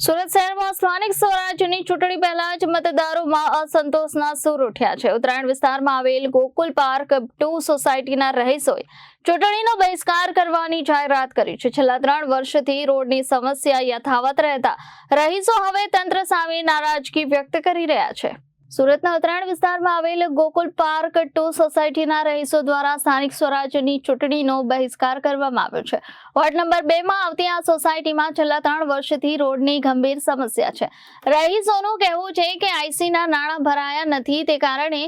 સુરત શહેરમાં સ્થાનિક સ્વરાજ્યની ચૂંટણી પહેલા જ મતદારોમાં અસંતોષના સૂર ઉઠ્યા છે। ઉત્તરાયણ વિસ્તારમાં આવેલ ગોકુલ પાર્ક 2 સોસાયટીના રહીશોએ ચૂંટણીનો બહિષ્કાર કરવાની જાહેરાત કરી છે। છેલ્લા 3 વર્ષથી રોડની સમસ્યા યથાવત રહેતા રહીશો હવે તંત્ર સામે નારાજગી વ્યક્ત કરી રહ્યા છે। સુરતના ઉત્તરાયણ વિસ્તારમાં આવેલ ગોકુલ પાર્ક 2 સોસાયટીના રહીશો દ્વારા સ્થાનિક સ્વરાજ્યની ચૂંટણીનો બહિષ્કાર કરવામાં આવ્યો છે। વોર્ડ નંબર 2 માં આવતી આ સોસાયટીમાં છેલ્લા 3 વર્ષથી રોડની ગંભીર સમસ્યા છે। રહીશોનું કહેવું છે કે આઈસીના નાણાં ભરાયા નથી, તે કારણે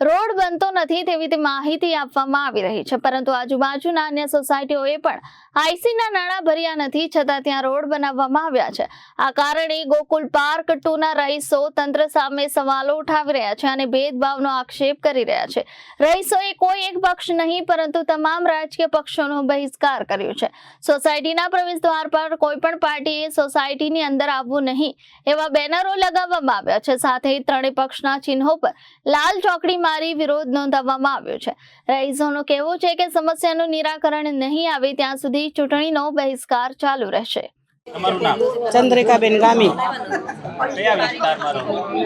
રોડ બનતો નથી તેવી માહિતી આપવામાં આવી રહી છે, પરંતુ આજુબાજુના અન્ય સોસાયટીઓએ પણ આઈસીના નાણાં ભર્યા નથી, છતાં ત્યાં રોડ બનાવવામાં આવ્યા છે। આ કારણે ગોકુલ પાર્ક 2 ના રહીશો તંત્ર સામે સવાલો ઉઠાવી રહ્યા છે અને ભેદભાવનો આક્ષેપ કરી રહ્યા છે। રહીશોએ કોઈ એક પક્ષ નહીં પરંતુ તમામ રાજકીય પક્ષોનો બહિષ્કાર કર્યો છે। સોસાયટીના પ્રવેશ દ્વાર પર કોઈ પણ પાર્ટીએ સોસાયટીની અંદર આવવું નહીં એવા બેનરો લગાવવામાં આવ્યા છે। સાથે ત્રણેય પક્ષના ચિહ્નો પર લાલ ચોકડી મારી વિરોધ નોંધાવવામાં આવ્યો છે। રહીશોનું કહેવું છે કે સમસ્યાનું નિરાકરણ નહીં આવે ત્યાં સુધી ચૂંટણીનો બહિષ્કાર ચાલુ રહેશે। ચંદ્રિકાબેન ગામી,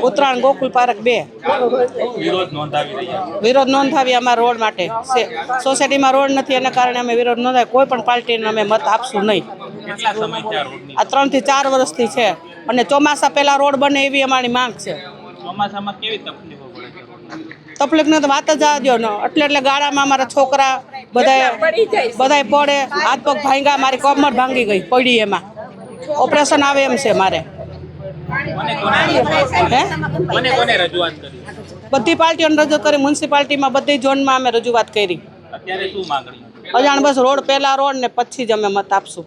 ઉત્તરાયણ ગોકુલ પાર્ક 2 વિરોધ નોંધાવી અમારા રોડ માટે। સોસાયટીમાં રોડ નથી એના કારણે અમે વિરોધ નોંધાવી, કોઈ પણ પાર્ટીને અમે મત આપશું નહીં। આ 3 થી 4 વર્ષથી છે અને ચોમાસા પહેલા રોડ બને એવી અમારી માંગ છે। ચોમાસામાં કેવી તકલીફો પડે છે? તકલીફને તો વાત જ આવજો ને, એટલે ગાળામાં અમારા છોકરા બધાય પડે, હાથ પગ ભાંગ્યા, મારી કમર ભાંગી ગઈ પડી, એમાં ઓપરેશન આવે એમ છે મારે। કોને રજૂઆત કરી? બધી પાર્ટીઓને રજૂઆત કરી, મ્યુનિસિપાલિટીમાં બધી ઝોનમાં અમે રજૂઆત કરી। અત્યારે શું માંગણી? અજાણ બસ રોડ પહેલા રોડ ને પછી જ અમે મત આપશું।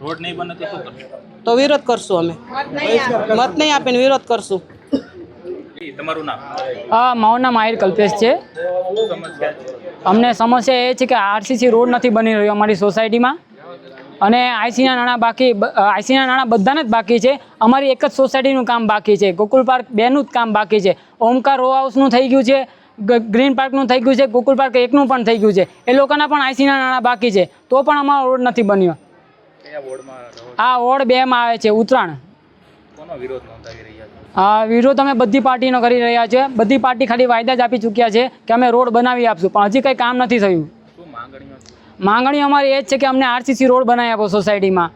રોડ નહીં બને તો શું કરશું? તો વિરોધ કરશું, અમે મત નહીં આપીને વિરોધ કરશું। તમારું નામ? મારું નામ આહિર કલ્પેશ છે। અમને સમસ્યા એ છે કે આરસીસી રોડ નથી બની રહ્યો અમારી સોસાયટીમાં અને આઈસીના નાણાં બધાને જ બાકી છે। અમારી એક જ સોસાયટીનું કામ બાકી છે, ગોકુલ પાર્ક 2નું જ કામ બાકી છે। ઓમકાર રો હાઉસનું થઈ ગયું છે, ગ્રીન પાર્કનું થઈ ગયું છે, ગોકુલ પાર્ક 1નું પણ થઈ ગયું છે। એ લોકોના પણ આઈસીના નાણાં બાકી છે, તો પણ અમારો રોડ નથી બન્યો। આ વોર્ડ 2 માં આવે છે, ઉત્તરાયણ। કોનો વિરોધ નોંધાવી રહ્યા છો? વિરોધ અમે બધી પાર્ટીનો કરી રહ્યા છે। બધી પાર્ટી ખાલી વાયદા જ આપી ચૂક્યા છે કે અમે રોડ બનાવી આપશું, પણ હજી કંઈ કામ નથી થયું। શું માંગણીઓ? માંગણી અમારી એ જ છે કે અમને આરસીસી રોડ બનાવી આપો સોસાયટીમાં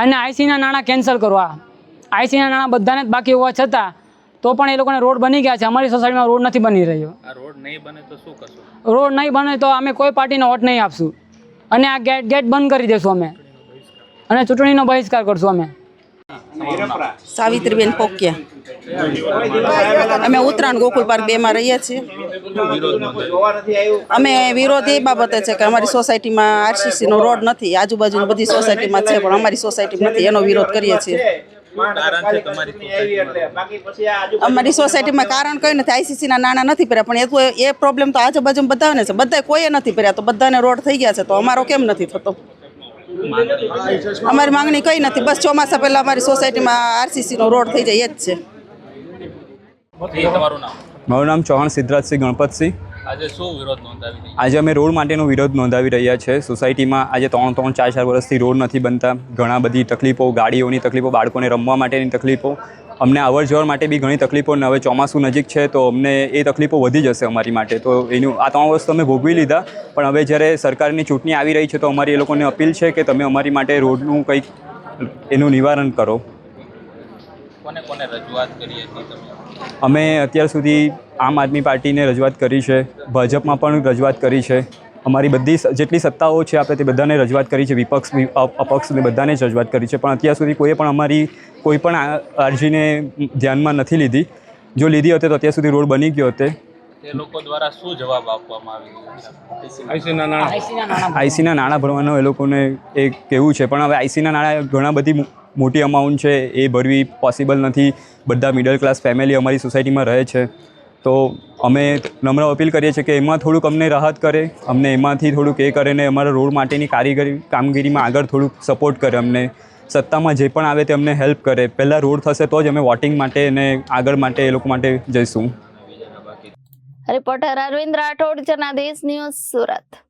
અને આઈસીના નાણાં કેન્સલ કરો। આઈસીના નાણાં બધાને જ બાકી હોવા છતાં તો પણ એ લોકોને રોડ બની ગયા છે, અમારી સોસાયટીમાં રોડ નથી બની રહ્યો। આ રોડ નહીં બને તો શું કરશો? રોડ નહીં બને તો અમે કોઈ પાર્ટીને વોટ નહીં આપશું અને આ ગેટ બંધ કરી દેશું અમે અને ચૂંટણીનો બહિષ્કાર કરશું અમે। સાવિત્રીબેન પોકિયા, અમે ઉત્તરાયણ ગોકુલ પાર્ક 2 માં રહીએ છીએ। અમે વિરોધ એ બાબતે છે કે અમારી સોસાયટીમાં આરસીસી નો રોડ નથી, આજુબાજુની બધી સોસાયટીમાં છે પણ અમારી સોસાયટીમાં નથી, એનો વિરોધ કરીએ છીએ। અમારી સોસાયટીમાં કારણ કઈ નથી, આઈસીસી ના નાણાં નથી ભર્યા, પણ એ પ્રોબ્લેમ તો આજુબાજુ બધાને છે, બધા કોઈએ નથી ભર્યા તો બધાને રોડ થઈ ગયા છે, તો અમારો કેમ નથી થતો? અમારી માંગણી કઈ નથી, બસ ચોમાસા પહેલા અમારી સોસાયટીમાં આરસીસી નો રોડ થઈ જાય એ જ છે। તમારું નામ? મારું નામ ચૌહાણ સિદ્ધરાજસિંહ ગણપતસિંહ। આજે શું વિરોધ નોંધાવી રહ્યા? આજે અમે રોડ માટેનો વિરોધ નોંધાવી રહ્યા છે। સોસાયટીમાં આજે 3-4 વર્ષથી રોડ નથી બનતા, ઘણા બધી તકલીફો, ગાડીઓની તકલીફો, બાળકોને રમવા માટેની તકલીફો, અમને અવર જવર માટે બી ઘણી તકલીફો, અને હવે ચોમાસું નજીક છે તો અમને એ તકલીફો વધી જશે અમારી માટે। તો એનું આ 3 વર્ષ તો અમે ભોગવી લીધા, પણ હવે જ્યારે સરકારની ચૂંટણી આવી રહી છે તો અમારી એ લોકોને અપીલ છે કે તમે અમારી માટે રોડનું કંઈક એનું નિવારણ કરો। કોને રજૂઆત કરી હતી તમે? અમે અત્યાર સુધી આમ આદમી પાર્ટીને રજૂઆત કરી છે, ભાજપમાં પણ રજૂઆત કરી છે, અમારી બધી જેટલી સત્તાઓ છે આપણે તે બધાને રજૂઆત કરી છે, વિપક્ષ અપક્ષને બધાને જ રજૂઆત કરી છે, પણ અત્યાર સુધી કોઈએ પણ અમારી કોઈ પણ અરજીને ધ્યાનમાં નથી લીધી। જો લીધી હોતે તો અત્યાર સુધી રોડ બની ગયો હોતે। એ લોકો દ્વારા શું જવાબ આપવામાં આવ્યો? આઈસીના નાણાં ભરવાનો એ લોકોને એ કહેવું છે, પણ હવે આઈસીના નાણાં ઘણા બધી મોટી અમાઉન્ટ છે, એ ભરવી પોસિબલ નથી। બધા મિડલ ક્લાસ ફેમિલી અમારી સોસાયટીમાં રહે છે, તો અમે નમ્ર અપીલ કરીએ છીએ કે એમાં થોડુંક અમને રાહત કરે, અમને એમાંથી થોડુંક એ કરે ને અમારા રોડ માટેની કામગીરીમાં આગળ થોડુંક સપોર્ટ કરે, અમને સત્તામાં જે પણ આવે તે અમને હેલ્પ કરે। પહેલાં રોડ થશે તો જ અમે વોટિંગ માટે અને આગળ માટે એ લોકો માટે જઈશું। Reporter Arvind Rathod, Janadesh news, Surat.